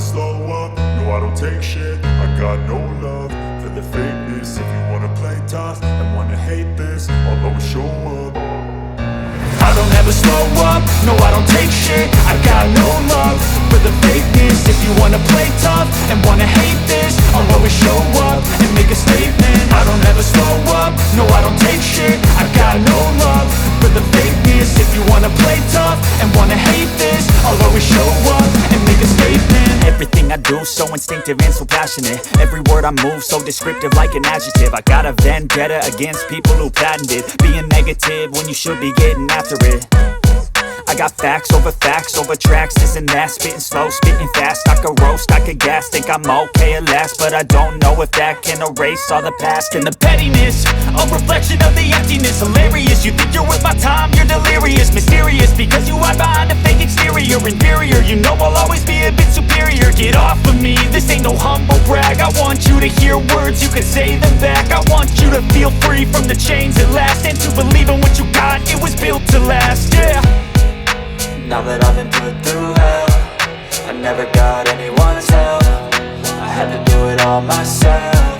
slow up, no I don't take shit. I got no love for the fakeness. If you wanna play tough and wanna hate this, I'll always show up. I don't ever slow up, no I don't take shit. I got no love for the fakeness. If you wanna play tough and wanna hate this, I'll always show up and make a statement. I don't ever slow up, no I don't take shit. I got no love for the fakeness. If you wanna play tough and wanna hate this, I'll always show up and make a statement. Everything I do so instinctive and so passionate. Every word I move so descriptive like an adjective. I got a vendetta against people who patented being negative when you should be getting after it. I got facts over tracks, this and that. Spitting slow, spitting fast, I could roast, I could gas. Think I'm okay at last, but I don't know if that can erase all the past. And the pettiness, a reflection of the emptiness. Hilarious, you think you're worth my time, you're delirious. Mysterious, because you hide behind a fake exterior. Inferior, you know I'll always be a bit superior. Get off of me, this ain't no humble brag. I want you to hear words, you can say them back. I want you to feel free from the chains at last, and to believe in what you got, it was built to last, yeah. Now that I've been put through hell, I never got anyone's help. I had to do it all myself.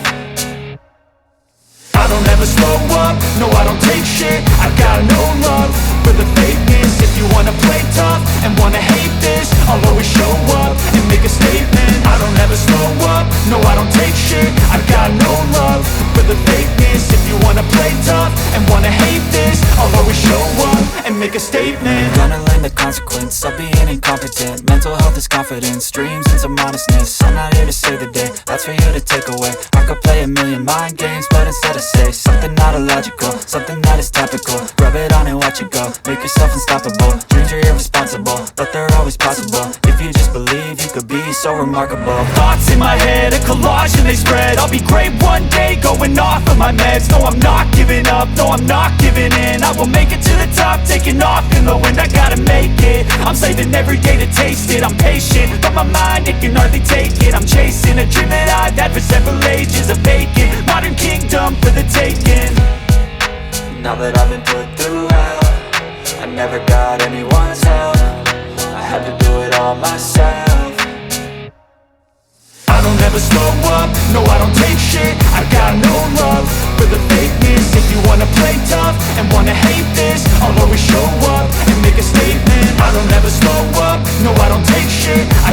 I don't ever slow up, no I don't take shit. I got no love for the fakeness. If you wanna play tough and wanna hate this, I'll always show up and make a statement. I don't ever slow up, no I don't take shit. I got no love for the fakeness. If you wanna play tough and wanna hate this, I'll always show up and make a statement. Gonna learn the consequence of being incompetent. Mental health is confidence, dreams and some honestness. I'm not here to save the day, that's for you to take away. I could play a million mind games, but instead I say something not illogical, something that is topical. Rub it on and watch it go, make yourself unstoppable. Dreams are irresponsible, but they're always possible. If you just believe, you could be so remarkable. Thoughts in my head, a collage and they spread. I'll be great one day, going off of my meds. No, I'm not giving up, no, I'm not giving in. I will make it to the top, taking off in the wind. I gotta make it, I'm saving every day to taste it. I'm patient, but my mind, it can hardly take it. I'm chasing a dream that I've had for several ages. A vacant, modern kingdom for the taking. Now that I've been put through hell, I never got anyone's help. I had to do it all myself. I don't ever slow up, no I don't take shit. I got no love for the fakeness. If you wanna play tough and wanna hate this, I'll always show up and make a statement. I don't ever slow up, no I don't take shit. I